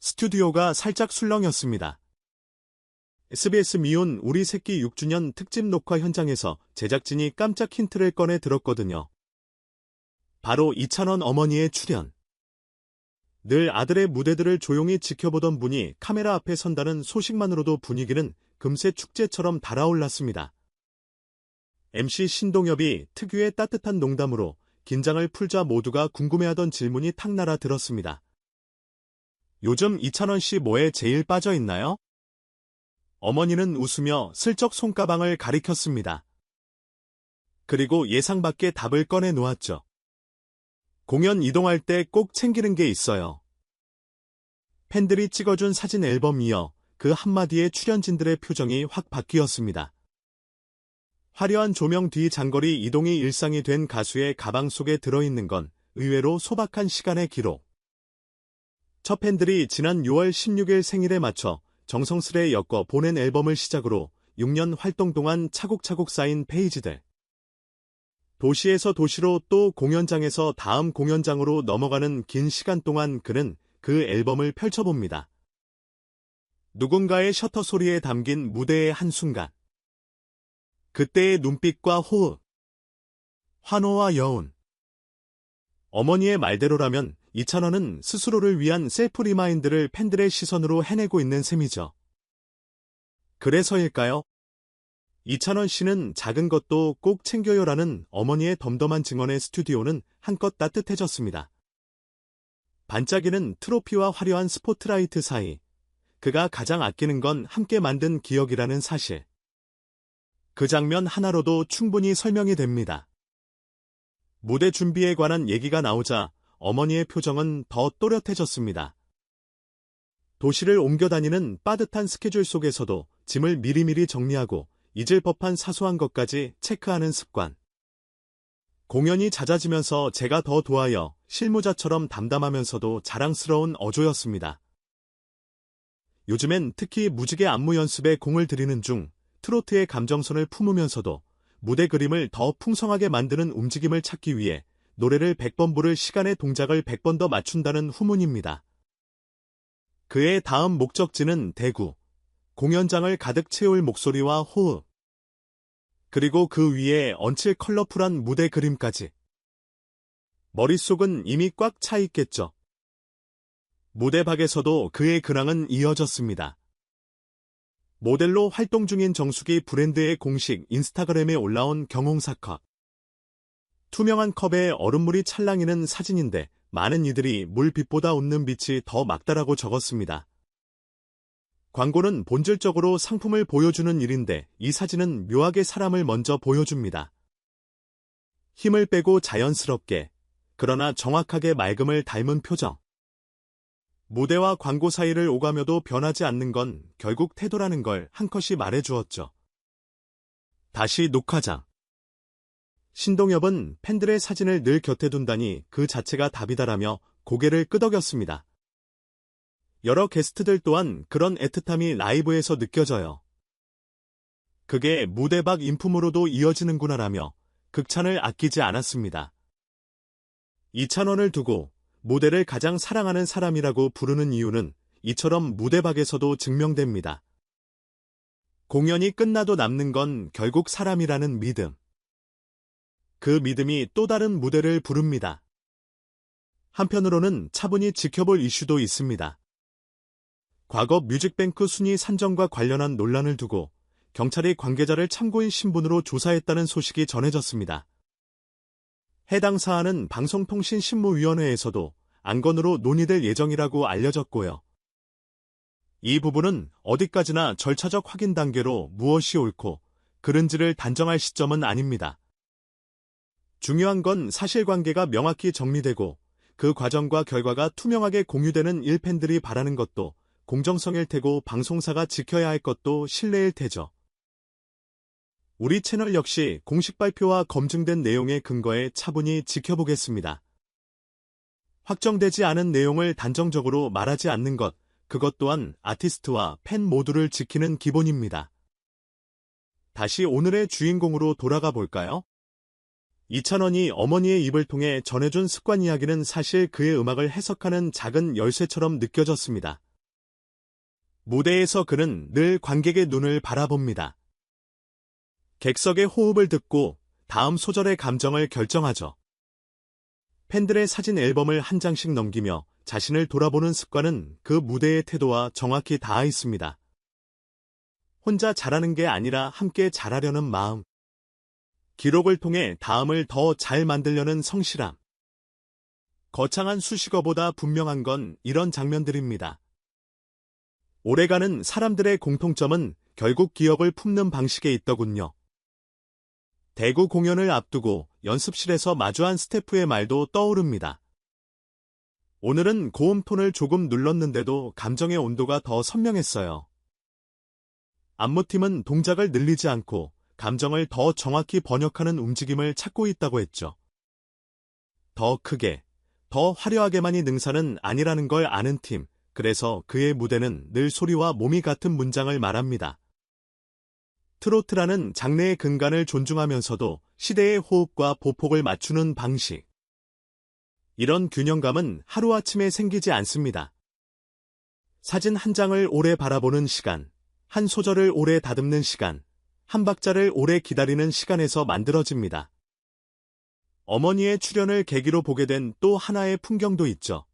스튜디오가 살짝 술렁였습니다. SBS 미혼 우리 새끼 6주년 특집 녹화 현장에서 제작진이 깜짝 힌트를 꺼내 들었거든요. 바로 이찬원 어머니의 출연. 늘 아들의 무대들을 조용히 지켜보던 분이 카메라 앞에 선다는 소식만으로도 분위기는 금세 축제처럼 달아올랐습니다. MC 신동엽이 특유의 따뜻한 농담으로 긴장을 풀자 모두가 궁금해하던 질문이 탁 날아 들었습니다. 요즘 이찬원 씨 뭐에 제일 빠져 있나요? 어머니는 웃으며 슬쩍 손가방을 가리켰습니다. 그리고 예상 밖의 답을 꺼내 놓았죠. 공연 이동할 때 꼭 챙기는 게 있어요. 팬들이 찍어준 사진 앨범이요. 그 한마디에 출연진들의 표정이 확 바뀌었습니다. 화려한 조명 뒤 장거리 이동이 일상이 된 가수의 가방 속에 들어있는 건 의외로 소박한 시간의 기록. 첫 팬들이 지난 6월 16일 생일에 맞춰 정성스레 엮어 보낸 앨범을 시작으로 6년 활동 동안 차곡차곡 쌓인 페이지들. 도시에서 도시로 또 공연장에서 다음 공연장으로 넘어가는 긴 시간 동안 그는 그 앨범을 펼쳐봅니다. 누군가의 셔터 소리에 담긴 무대의 한순간. 그때의 눈빛과 호흡. 환호와 여운. 어머니의 말대로라면 이찬원은 스스로를 위한 셀프 리마인드를 팬들의 시선으로 해내고 있는 셈이죠. 그래서일까요? 이찬원 씨는 작은 것도 꼭 챙겨요라는 어머니의 덤덤한 증언에 스튜디오는 한껏 따뜻해졌습니다. 반짝이는 트로피와 화려한 스포트라이트 사이, 그가 가장 아끼는 건 함께 만든 기억이라는 사실. 그 장면 하나로도 충분히 설명이 됩니다. 무대 준비에 관한 얘기가 나오자 어머니의 표정은 더 또렷해졌습니다. 도시를 옮겨 다니는 빠듯한 스케줄 속에서도 짐을 미리미리 정리하고 잊을 법한 사소한 것까지 체크하는 습관. 공연이 잦아지면서 제가 더 도와요. 실무자처럼 담담하면서도 자랑스러운 어조였습니다. 요즘엔 특히 무지개 안무 연습에 공을 들이는 중 트로트의 감정선을 품으면서도 무대 그림을 더 풍성하게 만드는 움직임을 찾기 위해 노래를 100번 부를 시간의 동작을 100번 더 맞춘다는 후문입니다. 그의 다음 목적지는 대구. 공연장을 가득 채울 목소리와 호흡. 그리고 그 위에 얹힐 컬러풀한 무대 그림까지. 머릿속은 이미 꽉 차 있겠죠. 무대 밖에서도 그의 근황은 이어졌습니다. 모델로 활동 중인 정숙이 브랜드의 공식 인스타그램에 올라온 경홍사컵. 투명한 컵에 얼음물이 찰랑이는 사진인데 많은 이들이 물빛보다 웃는 빛이 더 막다라고 적었습니다. 광고는 본질적으로 상품을 보여주는 일인데 이 사진은 묘하게 사람을 먼저 보여줍니다. 힘을 빼고 자연스럽게, 그러나 정확하게 맑음을 닮은 표정. 무대와 광고 사이를 오가며도 변하지 않는 건 결국 태도라는 걸 한컷이 말해주었죠. 다시 녹화장. 신동엽은 팬들의 사진을 늘 곁에 둔다니 그 자체가 답이다라며 고개를 끄덕였습니다. 여러 게스트들 또한 그런 애틋함이 라이브에서 느껴져요. 그게 무대 밖 인품으로도 이어지는구나라며 극찬을 아끼지 않았습니다. 이찬원을 두고 모델을 가장 사랑하는 사람이라고 부르는 이유는 이처럼 무대 밖에서도 증명됩니다. 공연이 끝나도 남는 건 결국 사람이라는 믿음. 그 믿음이 또 다른 무대를 부릅니다. 한편으로는 차분히 지켜볼 이슈도 있습니다. 과거 뮤직뱅크 순위 산정과 관련한 논란을 두고 경찰이 관계자를 참고인 신분으로 조사했다는 소식이 전해졌습니다. 해당 사안은 방송통신신무위원회에서도 안건으로 논의될 예정이라고 알려졌고요. 이 부분은 어디까지나 절차적 확인 단계로 무엇이 옳고 그른지를 단정할 시점은 아닙니다. 중요한 건 사실관계가 명확히 정리되고 그 과정과 결과가 투명하게 공유되는 일 팬들이 바라는 것도 공정성일 테고 방송사가 지켜야 할 것도 신뢰일 테죠. 우리 채널 역시 공식 발표와 검증된 내용에 근거해 차분히 지켜보겠습니다. 확정되지 않은 내용을 단정적으로 말하지 않는 것, 그것 또한 아티스트와 팬 모두를 지키는 기본입니다. 다시 오늘의 주인공으로 돌아가 볼까요? 이찬원이 어머니의 입을 통해 전해준 습관 이야기는 사실 그의 음악을 해석하는 작은 열쇠처럼 느껴졌습니다. 무대에서 그는 늘 관객의 눈을 바라봅니다. 객석의 호흡을 듣고 다음 소절의 감정을 결정하죠. 팬들의 사진 앨범을 한 장씩 넘기며 자신을 돌아보는 습관은 그 무대의 태도와 정확히 닿아 있습니다. 혼자 잘하는 게 아니라 함께 잘하려는 마음. 기록을 통해 다음을 더 잘 만들려는 성실함. 거창한 수식어보다 분명한 건 이런 장면들입니다. 오래가는 사람들의 공통점은 결국 기억을 품는 방식에 있더군요. 대구 공연을 앞두고 연습실에서 마주한 스태프의 말도 떠오릅니다. 오늘은 고음 톤을 조금 눌렀는데도 감정의 온도가 더 선명했어요. 안무팀은 동작을 늘리지 않고 감정을 더 정확히 번역하는 움직임을 찾고 있다고 했죠. 더 크게, 더 화려하게만이 능사는 아니라는 걸 아는 팀, 그래서 그의 무대는 늘 소리와 몸이 같은 문장을 말합니다. 트로트라는 장르의 근간을 존중하면서도 시대의 호흡과 보폭을 맞추는 방식. 이런 균형감은 하루아침에 생기지 않습니다. 사진 한 장을 오래 바라보는 시간, 한 소절을 오래 다듬는 시간, 한 박자를 오래 기다리는 시간에서 만들어집니다. 어머니의 출연을 계기로 보게 된 또 하나의 풍경도 있죠.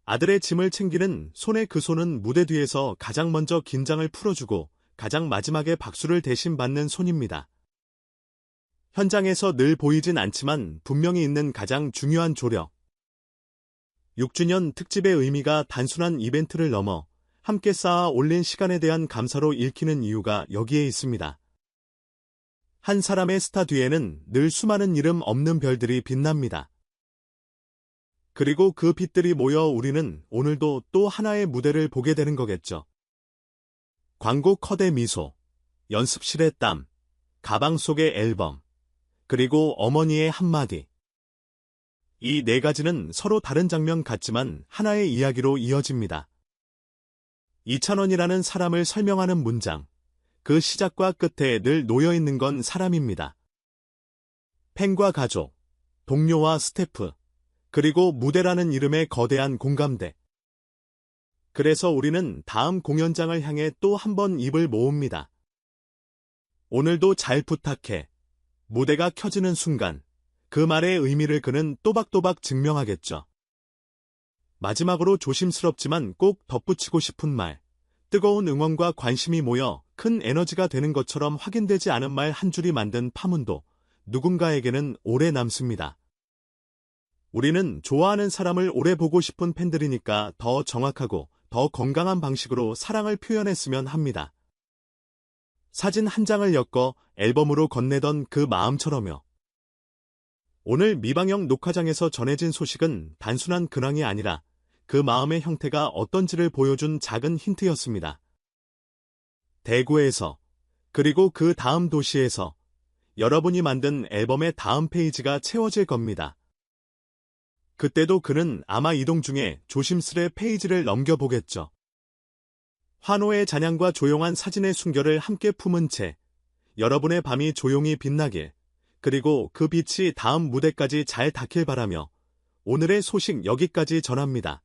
아들의 짐을 챙기는 손의 그 손은 무대 뒤에서 가장 먼저 긴장을 풀어주고 가장 마지막에 박수를 대신 받는 손입니다. 현장에서 늘 보이진 않지만 분명히 있는 가장 중요한 조력. 6주년 특집의 의미가 단순한 이벤트를 넘어 함께 쌓아 올린 시간에 대한 감사로 읽히는 이유가 여기에 있습니다. 한 사람의 스타 뒤에는 늘 수많은 이름 없는 별들이 빛납니다. 그리고 그 빛들이 모여 우리는 오늘도 또 하나의 무대를 보게 되는 거겠죠. 광고 컷의 미소, 연습실의 땀, 가방 속의 앨범, 그리고 어머니의 한마디. 이 네 가지는 서로 다른 장면 같지만 하나의 이야기로 이어집니다. 이찬원이라는 사람을 설명하는 문장, 그 시작과 끝에 늘 놓여있는 건 사람입니다. 팬과 가족, 동료와 스태프, 그리고 무대라는 이름의 거대한 공감대. 그래서 우리는 다음 공연장을 향해 또 한 번 입을 모읍니다. 오늘도 잘 부탁해. 무대가 켜지는 순간, 그 말의 의미를 그는 또박또박 증명하겠죠. 마지막으로 조심스럽지만 꼭 덧붙이고 싶은 말, 뜨거운 응원과 관심이 모여 큰 에너지가 되는 것처럼 확인되지 않은 말 한 줄이 만든 파문도 누군가에게는 오래 남습니다. 우리는 좋아하는 사람을 오래 보고 싶은 팬들이니까 더 정확하고 더 건강한 방식으로 사랑을 표현했으면 합니다. 사진 한 장을 엮어 앨범으로 건네던 그 마음처럼요. 오늘 미방영 녹화장에서 전해진 소식은 단순한 근황이 아니라 그 마음의 형태가 어떤지를 보여준 작은 힌트였습니다. 대구에서, 그리고 그 다음 도시에서 여러분이 만든 앨범의 다음 페이지가 채워질 겁니다. 그때도 그는 아마 이동 중에 조심스레 페이지를 넘겨보겠죠. 환호의 잔향과 조용한 사진의 순결을 함께 품은 채 여러분의 밤이 조용히 빛나길, 그리고 그 빛이 다음 무대까지 잘 닿길 바라며 오늘의 소식 여기까지 전합니다.